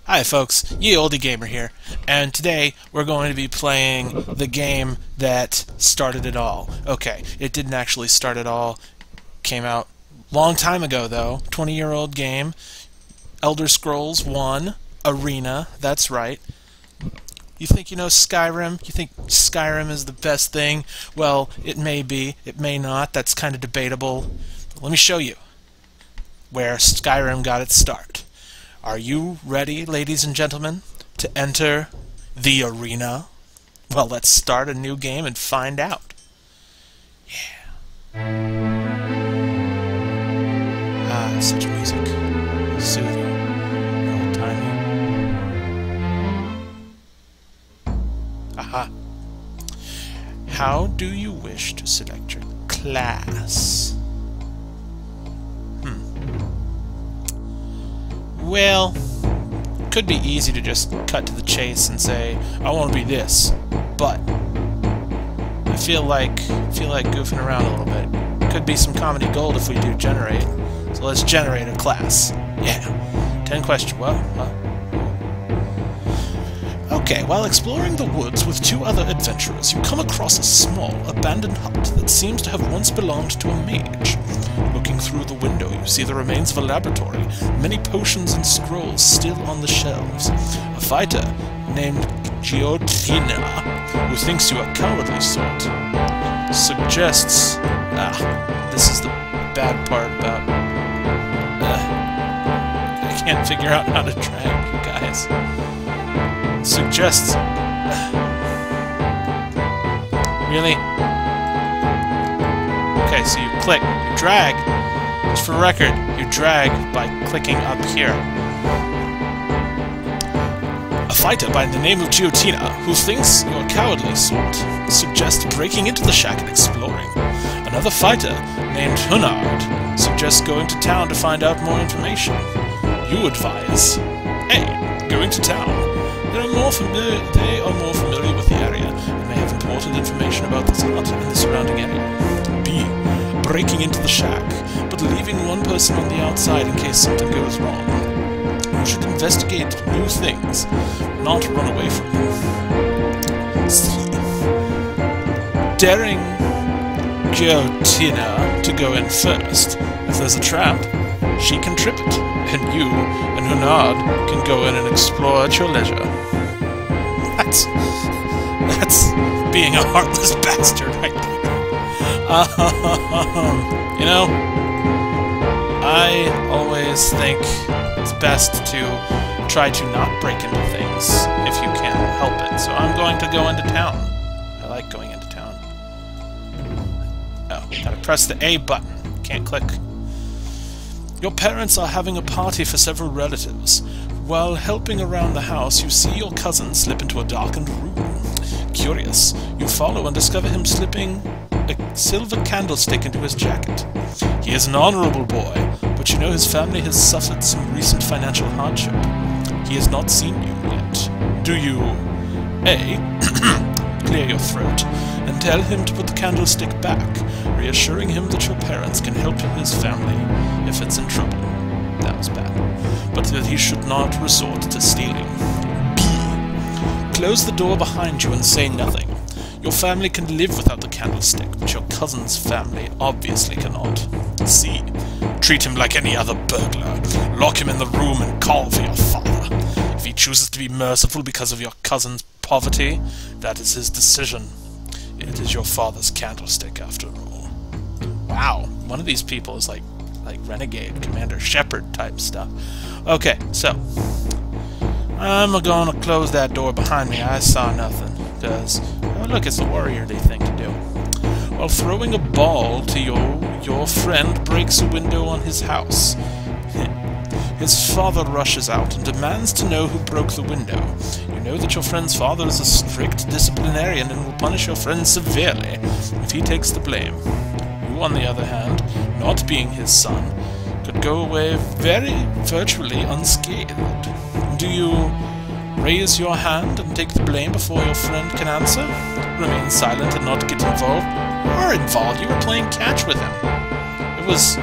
Hi folks, Ye Olde Gamer here, and today we're going to be playing the game that started it all. Okay, it didn't actually start it all, came out a long time ago though, 20-year-old game, Elder Scrolls 1, Arena, that's right. You think you know Skyrim? You think Skyrim is the best thing? Well, it may be, it may not, that's kind of debatable. Let me show you where Skyrim got its start. Are you ready, ladies and gentlemen, to enter the arena? Well, let's start a new game and find out. Yeah. Ah, such music. Soothing. Old-timey. Aha. How do you wish to select your class? Well, could be easy to just cut to the chase and say, I want to be this, but I feel like goofing around a little bit. Could be some comedy gold if we do generate. So let's generate a class. Yeah. 10 questions. Well. Okay, while exploring the woods with two other adventurers, you come across a small, abandoned hut that seems to have once belonged to a mage. Looking through the window, you see the remains of a laboratory, many potions and scrolls still on the shelves. A fighter named Giotina, who thinks you a cowardly sort, suggests... this is the bad part about... I can't figure out how to drag, you guys. Suggests... Really? Okay, so you click, you drag. Just for record, you drag by clicking up here. A fighter by the name of Giotina, who thinks you're a cowardly sort, suggests breaking into the shack and exploring. Another fighter, named Hunard, suggests going to town to find out more information. You advise A. Going to town. They are more familiar with the area and may have important information about this hut and the surrounding area. B. Breaking into the shack, but leaving one person on the outside in case something goes wrong. You should investigate new things, not run away from them. C. Daring Giotina to go in first. If there's a trap, she can trip it, and you and Hunard can go in and explore at your leisure. That's being a heartless bastard right there. You know, I always think it's best to try to not break into things if you can help it. So I'm going to go into town. I like going into town. Oh, gotta press the A button. Can't click. Your parents are having a party for several relatives. While helping around the house, you see your cousin slip into a darkened room. Curious, you follow and discover him slipping a silver candlestick into his jacket. He is an honorable boy, but you know his family has suffered some recent financial hardship. He has not seen you yet. Do you A. Clear your throat and tell him to put the candlestick back, reassuring him that your parents can help his family if it's in trouble. That was bad. But that he should not resort to stealing. B. Close the door behind you and say nothing. Your family can live without the candlestick, but your cousin's family obviously cannot. C. Treat him like any other burglar. Lock him in the room and call for your father. If he chooses to be merciful because of your cousin's poverty, that is his decision. It is your father's candlestick, after all. Wow, one of these people is like Renegade, Commander Shepard type stuff. Okay, so I'm gonna close that door behind me. I saw nothing, because, oh look, it's the warrior-y thing to do. While throwing a ball to your friend breaks a window on his house. His father rushes out and demands to know who broke the window. You know that your friend's father is a strict disciplinarian and will punish your friend severely if he takes the blame. You, on the other hand, not being his son, could go away virtually unscathed. Do you raise your hand and take the blame before your friend can answer? Remain silent and not get involved? You are involved. You were playing catch with him. It was...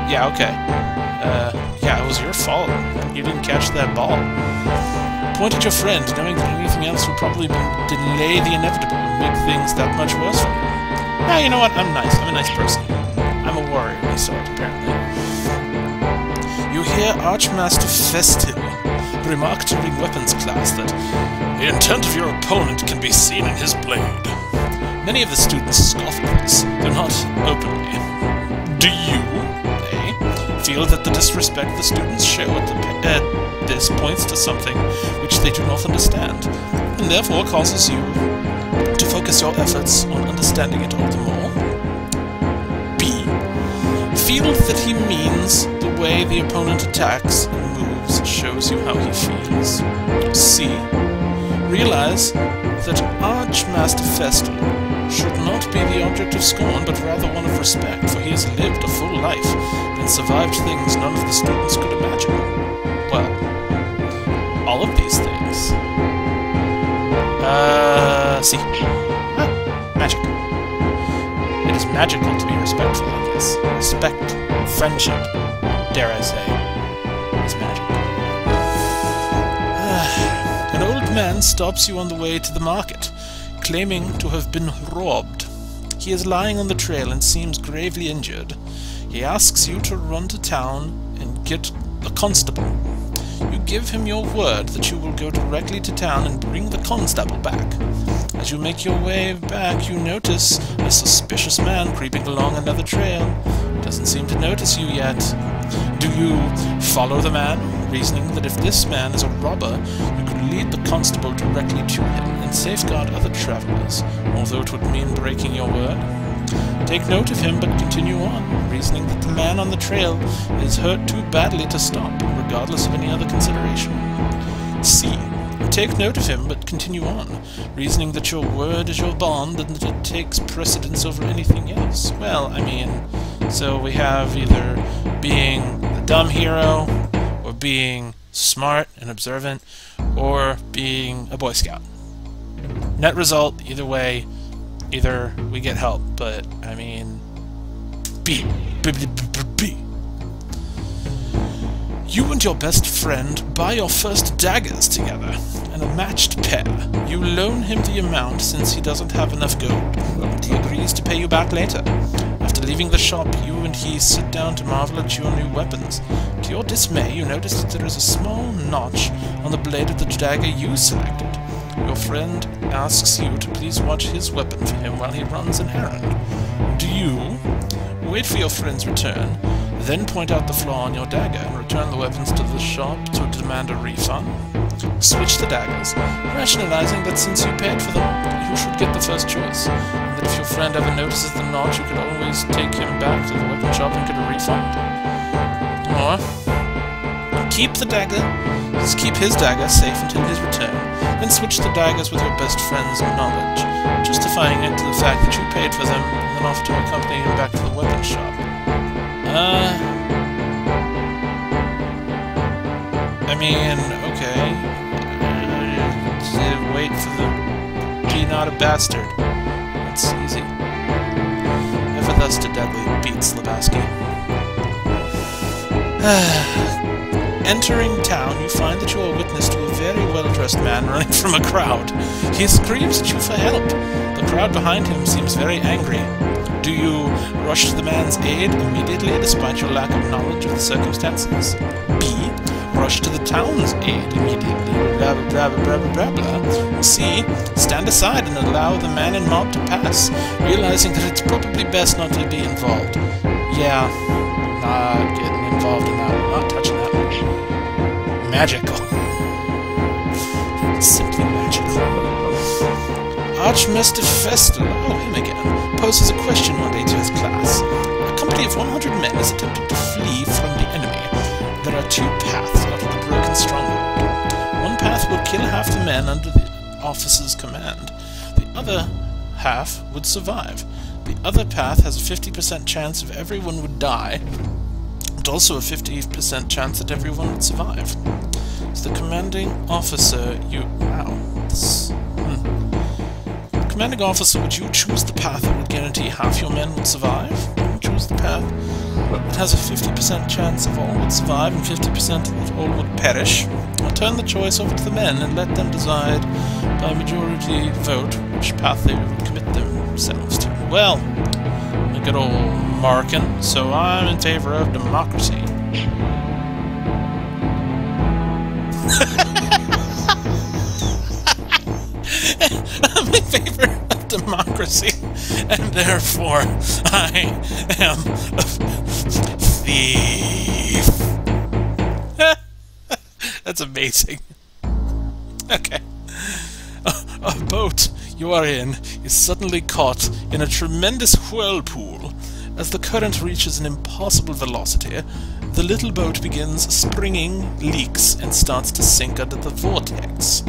Yeah, okay. Yeah, it was your fault. You didn't catch that ball. Point at your friend, knowing that anything else would probably delay the inevitable and make things that much worse for you. Ah, you know what? I'm nice. I'm a nice person. I'm a warrior, of sort, apparently. You hear Archmaster Festil remark during weapons class that the intent of your opponent can be seen in his blade. Many of the students scoff at this, though not openly. Do you, feel that the disrespect the students show at this points to something which they do not understand, and therefore causes you to focus your efforts on understanding it all the more? B. Feel that he means the way the opponent attacks and moves shows you how he feels. C. Realize that Archmaster Festil should not be the object of scorn, but rather one of respect, for he has lived a full life and survived things none of the students could imagine. Well, all of these things. See. Magic. It is magical to be respectful, I guess. Respect, friendship, dare I say, is magic. An old man stops you on the way to the market, claiming to have been robbed. He is lying on the trail and seems gravely injured. He asks you to run to town and get a constable. You give him your word that you will go directly to town and bring the constable back. As you make your way back, you notice a suspicious man creeping along another trail. He doesn't seem to notice you yet. Do you follow the man, reasoning that if this man is a robber, you could lead the constable directly to him and safeguard other travelers, although it would mean breaking your word? Take note of him, but continue on, reasoning that the man on the trail is hurt too badly to stop, regardless of any other consideration. C. Take note of him, but continue on, reasoning that your word is your bond and that it takes precedence over anything else. Well, I mean, so we have either being a dumb hero, or being smart and observant, or being a Boy Scout. Net result, either way, either we get help, but, I mean, B. You and your best friend buy your first daggers together, and a matched pair. You loan him the amount since he doesn't have enough gold, and he agrees to pay you back later. After leaving the shop, you and he sit down to marvel at your new weapons. To your dismay, you notice that there is a small notch on the blade of the dagger you selected. Your friend asks you to please watch his weapon for him while he runs an errand. Do you wait for your friend's return, then point out the flaw in your dagger and return the weapons to the shop to demand a refund? Switch the daggers, rationalizing that since you paid for them, you should get the first choice, and that if your friend ever notices the notch, you could always take him back to the weapon shop and get a refund. Or keep the dagger, just keep his dagger safe until his return, then switch the daggers with your best friend's knowledge, justifying it to the fact that you paid for them, and then offer to accompany him back to the weapon shop. I mean, okay. Wait for the be not a bastard. That's easy. Never thus to deadly, beats Lebowski. Entering town, you find that you are witness to a very well-dressed man running from a crowd. He screams at you for help. The crowd behind him seems very angry. Do you rush to the man's aid immediately, despite your lack of knowledge of the circumstances? B. Rush to the town's aid immediately, blah blah blah blah blah blah blah. C. Stand aside and allow the man and mob to pass, realizing that it's probably best not to be involved. Yeah, not getting involved in that one, not touching that one. Magical. Simply magical. Archmaster Festil, oh him again, poses a question one day to his class. A company of 100 men is attempting to flee from the enemy. There are two paths out of the broken stronghold. One path will kill half the men under the officer's command. The other half would survive. The other path has a 50% chance of everyone would die, but also a 50% chance that everyone would survive. As the commanding officer, Commanding officer, would you choose the path that would guarantee half your men would survive? Or choose the path It has a 50% chance of all would survive and 50% that all would perish. I'll turn the choice over to the men and let them decide by majority vote which path they would commit themselves to. Well, a good old Markin, so I'm in favor of democracy. I'm in favor of democracy, and therefore I am a thief. That's amazing. Okay. A boat you are in is suddenly caught in a tremendous whirlpool. As the current reaches an impossible velocity, the little boat begins springing, leaks, and starts to sink under the vortex.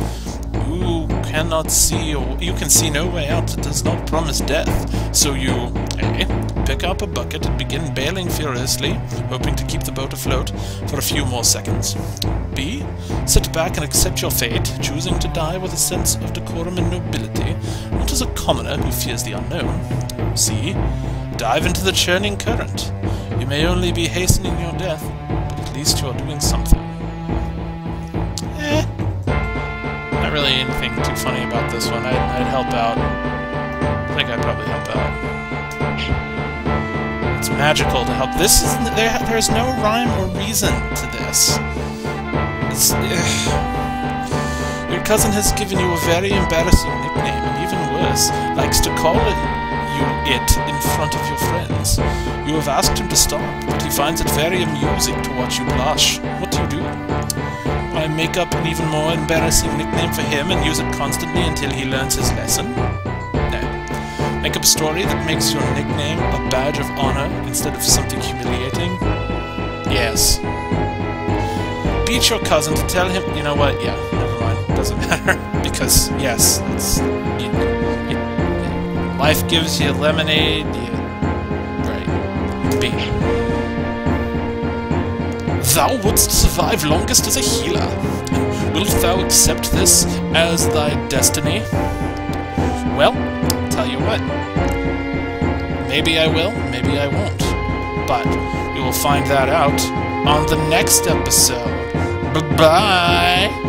You cannot see, or you can see no way out that does not promise death, so you A. Pick up a bucket and begin bailing furiously, hoping to keep the boat afloat for a few more seconds. B. Sit back and accept your fate, choosing to die with a sense of decorum and nobility, not as a commoner who fears the unknown. C. Dive into the churning current. You may only be hastening your death, but at least you are doing something. Not really anything too funny about this one. I'd help out. I think I'd probably help out. It's magical to help. This is there's no rhyme or reason to this. It's, your cousin has given you a very embarrassing nickname, and even worse, likes to call you it in front of your friends. You have asked him to stop, but he finds it very amusing to watch you blush. What do? I make up an even more embarrassing nickname for him and use it constantly until he learns his lesson? No. Make up a story that makes your nickname a badge of honor instead of something humiliating? Yes. Beat your cousin to tell him... You know what? Yeah, never mind. Doesn't matter. Because, yes, it's... life gives you lemonade, right. B. Thou wouldst survive longest as a healer. Wilt thou accept this as thy destiny? Well, tell you what. Maybe I will, maybe I won't. But we will find that out on the next episode. Bye-bye!